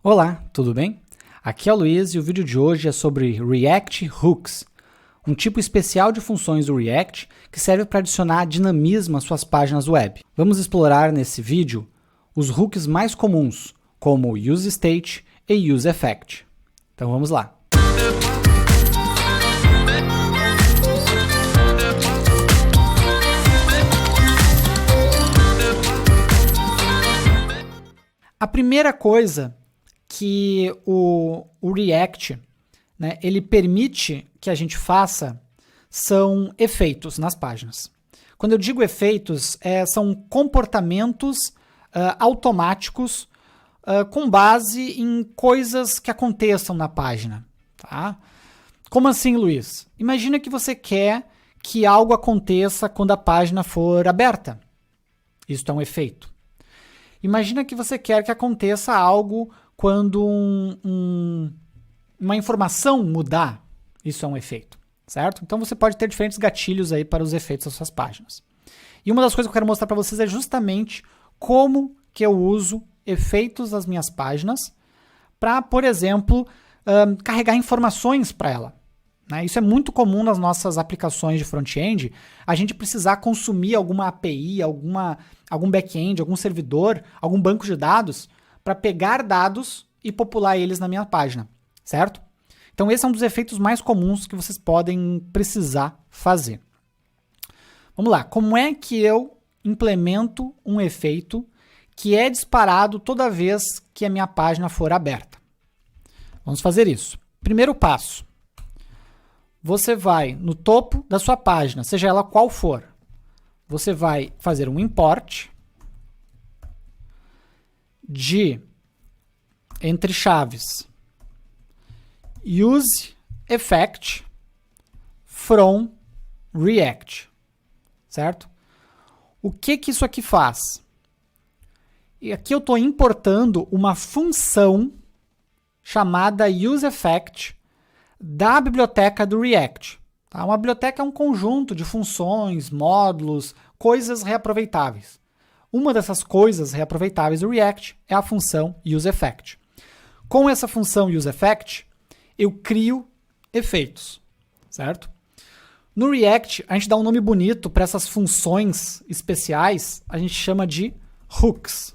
Olá, tudo bem? Aqui é o Luiz e o vídeo de hoje é sobre React Hooks, um tipo especial de funções do React que serve para adicionar dinamismo às suas páginas web. Vamos explorar nesse vídeo os hooks mais comuns, como UseState e UseEffect. Então vamos lá. A primeira coisa que o React, ele permite que a gente faça são efeitos nas páginas. Quando eu digo efeitos, são comportamentos automáticos com base em coisas que aconteçam na página. Tá? Como assim, Luiz? Imagina que você quer que algo aconteça quando a página for aberta. Isso é um efeito. Imagina que você quer que aconteça algo quando uma informação mudar. Isso é um efeito, certo? Então você pode ter diferentes gatilhos aí para os efeitos das suas páginas. E uma das coisas que eu quero mostrar para vocês é justamente como que eu uso efeitos nas minhas páginas para, por exemplo, carregar informações para ela. Isso é muito comum nas nossas aplicações de front-end, a gente precisar consumir alguma API, algum back-end, algum servidor, algum banco de dados para pegar dados e popular eles na minha página, certo? Então esse é um dos efeitos mais comuns que vocês podem precisar fazer. Vamos lá, como é que eu implemento um efeito que é disparado toda vez que a minha página for aberta? Vamos fazer isso. Primeiro passo. Você vai no topo da sua página, seja ela qual for, você vai fazer um import de, entre chaves, UseEffect from React, certo? O que isso aqui faz? E aqui eu estou importando uma função chamada UseEffect da biblioteca do React. Tá? Uma biblioteca é um conjunto de funções, módulos, coisas reaproveitáveis. Uma dessas coisas reaproveitáveis do React é a função UseEffect. Com essa função UseEffect, eu crio efeitos, certo? No React, a gente dá um nome bonito para essas funções especiais, a gente chama de hooks.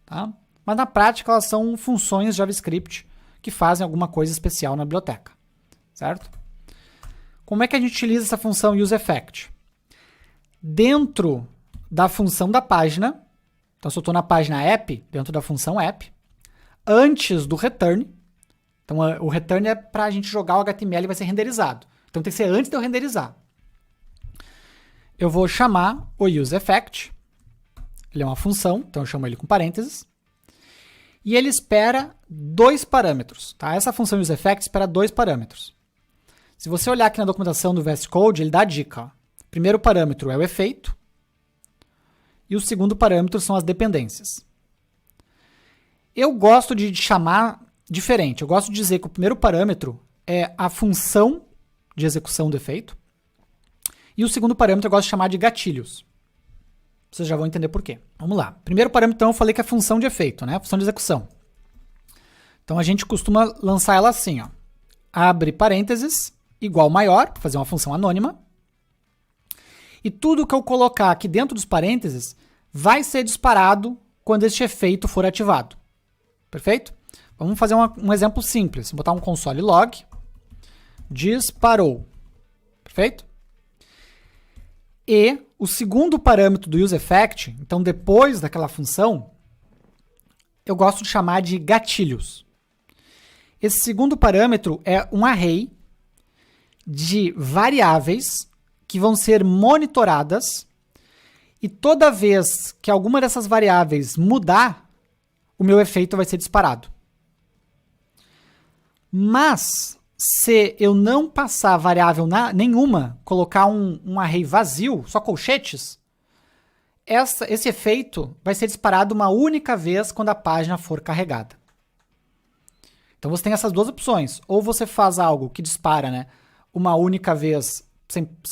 Tá? Mas na prática, elas são funções JavaScript que fazem alguma coisa especial na biblioteca. Certo? Como é que a gente utiliza essa função UseEffect? Dentro da função da página, então se eu estou na página app, dentro da função app, antes do return, então o return é para a gente jogar o HTML e vai ser renderizado. Então tem que ser antes de eu renderizar. Eu vou chamar o UseEffect, ele é uma função, então eu chamo ele com parênteses, e ele espera dois parâmetros. Tá? Essa função UseEffect espera dois parâmetros. Se você olhar aqui na documentação do VS Code, ele dá a dica. Ó. O primeiro parâmetro é o efeito e o segundo parâmetro são as dependências. Eu gosto de chamar diferente. Eu gosto de dizer que o primeiro parâmetro é a função de execução do efeito e o segundo parâmetro eu gosto de chamar de gatilhos. Vocês já vão entender por quê. Vamos lá. Primeiro parâmetro, então, eu falei que é a função de efeito, né? A função de execução. Então, a gente costuma lançar ela assim, ó. Abre parênteses, igual maior, fazer uma função anônima. E tudo que eu colocar aqui dentro dos parênteses vai ser disparado quando este efeito for ativado. Perfeito? Vamos fazer um exemplo simples. Vou botar um console log. Disparou. Perfeito? E o segundo parâmetro do UseEffect, então depois daquela função, eu gosto de chamar de gatilhos. Esse segundo parâmetro é um array de variáveis que vão ser monitoradas e toda vez que alguma dessas variáveis mudar, o meu efeito vai ser disparado. Mas, se eu não passar variável nenhuma, colocar um array vazio, só colchetes, esse efeito vai ser disparado uma única vez quando a página for carregada. Então você tem essas duas opções. Ou você faz algo que dispara, uma única vez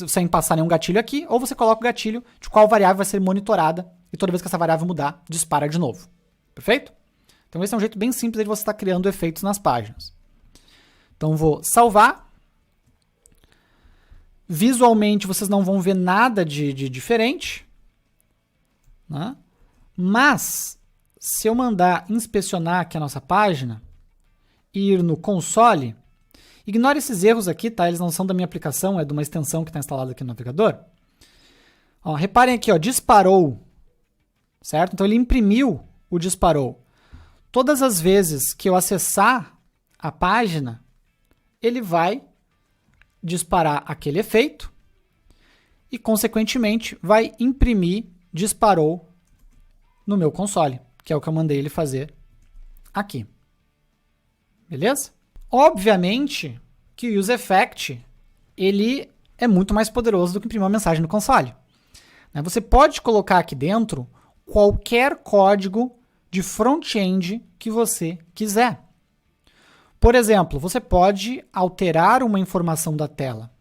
sem passar nenhum gatilho aqui, ou você coloca o gatilho de qual variável vai ser monitorada e toda vez que essa variável mudar, dispara de novo. Perfeito? Então esse é um jeito bem simples de você estar criando efeitos nas páginas. Então vou salvar. Visualmente vocês não vão ver nada de diferente, né? Mas se eu mandar inspecionar aqui a nossa página e ir no console, ignore esses erros aqui, tá? Eles não são da minha aplicação, é de uma extensão que está instalada aqui no navegador. Ó, reparem aqui, ó, disparou, certo? Então ele imprimiu o disparou. Todas as vezes que eu acessar a página, ele vai disparar aquele efeito e, consequentemente, vai imprimir disparou no meu console, que é o que eu mandei ele fazer aqui. Beleza? Obviamente que o UseEffect ele é muito mais poderoso do que imprimir uma mensagem no console. Você pode colocar aqui dentro qualquer código de front-end que você quiser. Por exemplo, você pode alterar uma informação da tela.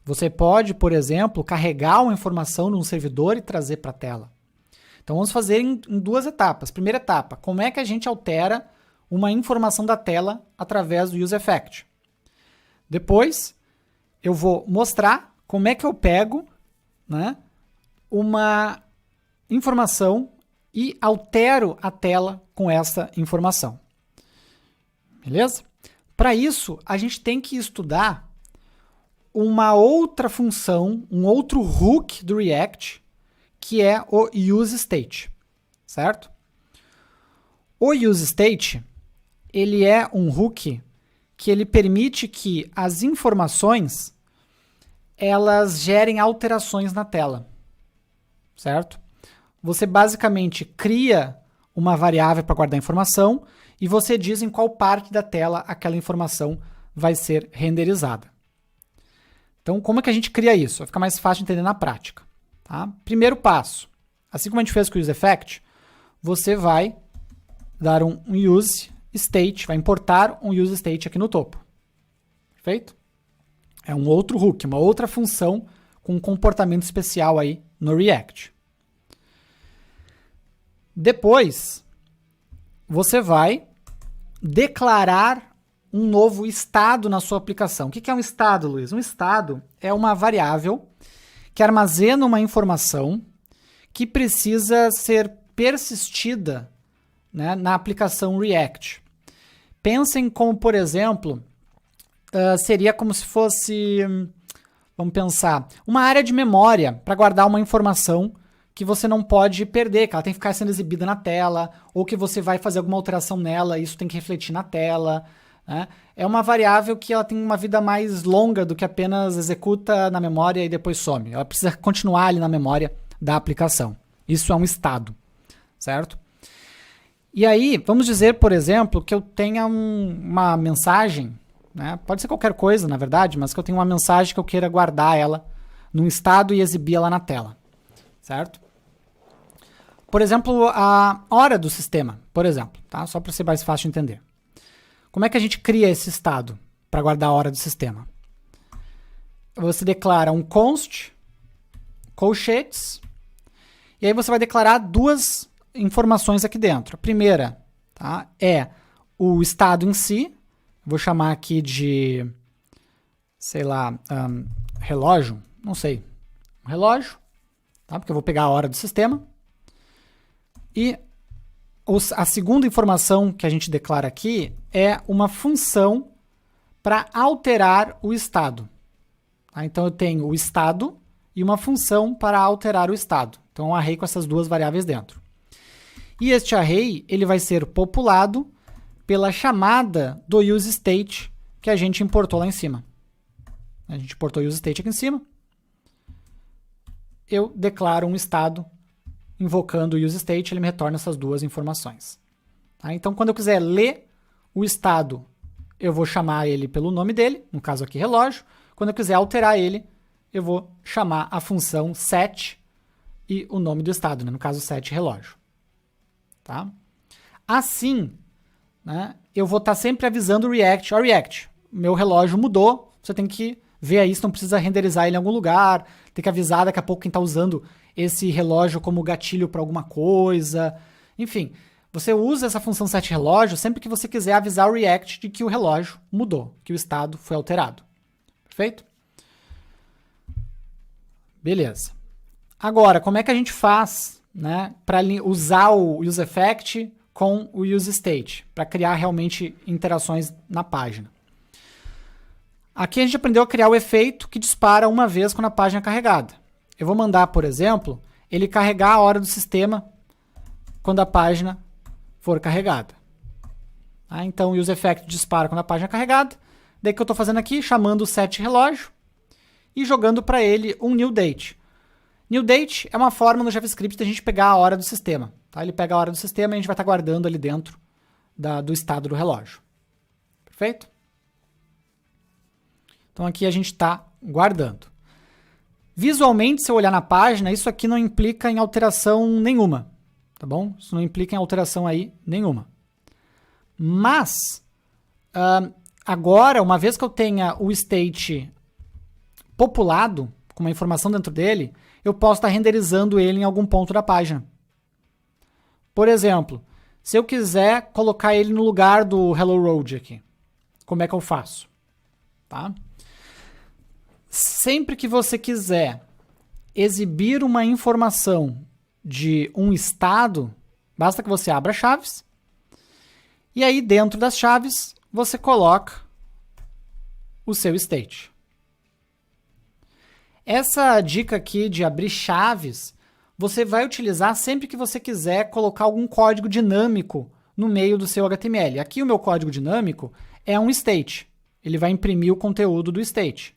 Você pode, por exemplo, carregar uma informação num servidor e trazer para a tela. Então vamos fazer em duas etapas. Primeira etapa, como é que a gente altera uma informação da tela através do UseEffect? Depois, eu vou mostrar como é que eu pego, né, uma informação e altero a tela com essa informação. Beleza? Para isso, a gente tem que estudar uma outra função, um outro hook do React, que é o useState, certo? O useState, ele é um hook que ele permite que as informações elas gerem alterações na tela, certo? Você basicamente cria uma variável para guardar informação e você diz em qual parte da tela aquela informação vai ser renderizada. Então, como é que a gente cria isso? Vai ficar mais fácil de entender na prática. Tá? Primeiro passo, assim como a gente fez com o UseEffect, você vai dar um useState, vai importar um useState aqui no topo. Perfeito? É um outro hook, uma outra função com um comportamento especial aí no React. Depois, você vai declarar um novo estado na sua aplicação. O que é um estado, Luiz? Um estado é uma variável que armazena uma informação que precisa ser persistida, né, na aplicação React. Pensem como, por exemplo, seria como se fosse, vamos pensar, uma área de memória para guardar uma informação que você não pode perder, que ela tem que ficar sendo exibida na tela, ou que você vai fazer alguma alteração nela e isso tem que refletir na tela. Né? É uma variável que ela tem uma vida mais longa do que apenas executa na memória e depois some. Ela precisa continuar ali na memória da aplicação. Isso é um estado, certo? E aí, vamos dizer, por exemplo, que eu tenha uma mensagem, né? Pode ser qualquer coisa, na verdade, mas que eu tenha uma mensagem que eu queira guardar ela num estado e exibir ela na tela, certo? Por exemplo, a hora do sistema, por exemplo, tá? Só para ser mais fácil de entender. Como é que a gente cria esse estado para guardar a hora do sistema? Você declara um const, colchetes, e aí você vai declarar duas informações aqui dentro. A primeira, tá, é o estado em si, vou chamar aqui de, sei lá, relógio, não sei, um relógio, tá? Porque eu vou pegar a hora do sistema. E a segunda informação que a gente declara aqui é uma função para alterar o estado. Tá? Então eu tenho o estado e uma função para alterar o estado. Então é um array com essas duas variáveis dentro. E este array ele vai ser populado pela chamada do useState que a gente importou lá em cima. A gente importou o useState aqui em cima. Eu declaro um estado invocando o useState, ele me retorna essas duas informações. Tá? Então, quando eu quiser ler o estado, eu vou chamar ele pelo nome dele, no caso aqui relógio. Quando eu quiser alterar ele, eu vou chamar a função set e o nome do estado, né? No caso set relógio. Tá? Assim, né, eu vou estar sempre avisando o React, React, meu relógio mudou, você tem que ver aí se não precisa renderizar ele em algum lugar, tem que avisar daqui a pouco quem está usando esse relógio como gatilho para alguma coisa. Enfim, Você usa essa função setRelógio sempre que você quiser avisar o React de que o relógio mudou, que o estado foi alterado. Perfeito? Beleza. Agora, como é que a gente faz, né, para usar o useEffect com o useState, para criar realmente interações na página? Aqui a gente aprendeu a criar o efeito que dispara uma vez quando a página é carregada. Eu vou mandar, por exemplo, ele carregar a hora do sistema quando a página for carregada. Então o useEffect dispara quando a página é carregada. Daí que eu estou fazendo aqui, chamando o setRelógio e jogando para ele um newDate. NewDate é uma forma no JavaScript da gente pegar a hora do sistema. Tá? Ele pega a hora do sistema e a gente vai estar guardando ali dentro do estado do relógio. Perfeito? Então aqui a gente está guardando. Visualmente, se eu olhar na página, isso aqui não implica em alteração nenhuma. Tá bom? Isso não implica em alteração aí nenhuma. Mas, agora, uma vez que eu tenha o state populado, com uma informação dentro dele, eu posso estar renderizando ele em algum ponto da página. Por exemplo, se eu quiser colocar ele no lugar do Hello Road aqui, como é que eu faço? Tá? Sempre que você quiser exibir uma informação de um estado, basta que você abra chaves, e aí dentro das chaves você coloca o seu state. Essa dica aqui de abrir chaves, você vai utilizar sempre que você quiser colocar algum código dinâmico no meio do seu HTML. Aqui o meu código dinâmico é um state. Ele vai imprimir o conteúdo do state.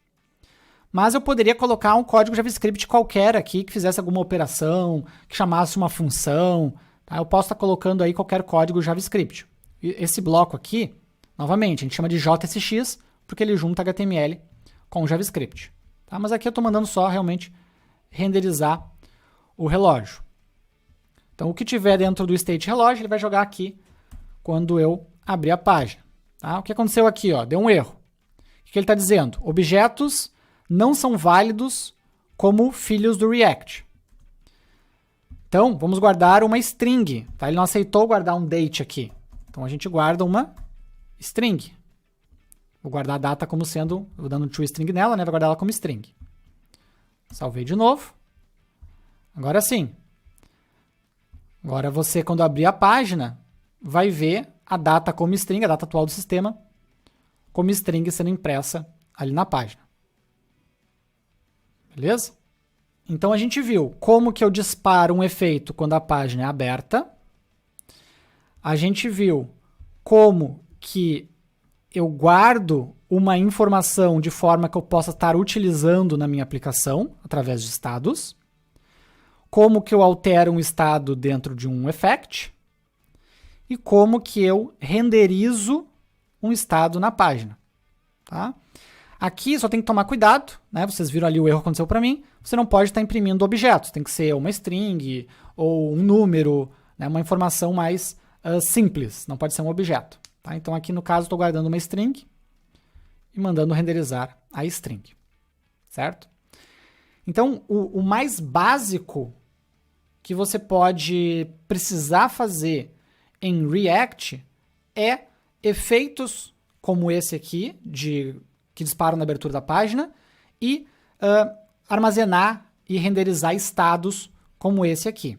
Mas eu poderia colocar um código JavaScript qualquer aqui que fizesse alguma operação, que chamasse uma função. Tá? Eu posso estar colocando aí qualquer código JavaScript. E esse bloco aqui, novamente, a gente chama de JSX, porque ele junta HTML com JavaScript. Tá? Mas aqui eu estou mandando só realmente renderizar o relógio. Então o que tiver dentro do state relógio, ele vai jogar aqui quando eu abrir a página. Tá? O que aconteceu aqui? Ó, deu um erro. O que ele está dizendo? Objetos não são válidos como filhos do React. Então, vamos guardar uma string. Tá? Ele não aceitou guardar um date aqui. Então, a gente guarda uma string. Vou guardar a data como sendo, vou dando toString nela, né? Vou guardar ela como string. Salvei de novo. Agora sim. Agora você, quando abrir a página, vai ver a data como string, a data atual do sistema, como string sendo impressa ali na página. Beleza? Então a gente viu como que eu disparo um efeito quando a página é aberta. A gente viu como que eu guardo uma informação de forma que eu possa estar utilizando na minha aplicação, através de estados. Como que eu altero um estado dentro de um effect. E como que eu renderizo um estado na página. Tá? Aqui só tem que tomar cuidado, né? Vocês viram ali o erro que aconteceu para mim. Você não pode estar imprimindo objetos, tem que ser uma string ou um número, né? Uma informação mais simples, não pode ser um objeto. Tá? Então aqui no caso estou guardando uma string e mandando renderizar a string. Certo? Então o mais básico que você pode precisar fazer em React é efeitos como esse aqui, que disparam na abertura da página, e armazenar e renderizar estados como esse aqui.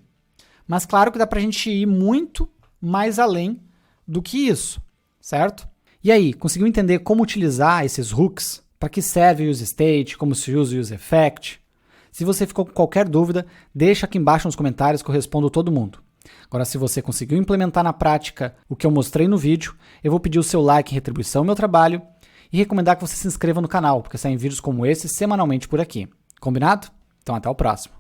Mas claro que dá para a gente ir muito mais além do que isso, certo? E aí, conseguiu entender como utilizar esses hooks? Para que serve o useState, como se usa o useEffect? Se você ficou com qualquer dúvida, deixa aqui embaixo nos comentários que eu respondo todo mundo. Agora, se você conseguiu implementar na prática o que eu mostrei no vídeo, eu vou pedir o seu like em retribuição ao meu trabalho e recomendar que você se inscreva no canal, porque saem vídeos como esse semanalmente por aqui. Combinado? Então até o próximo.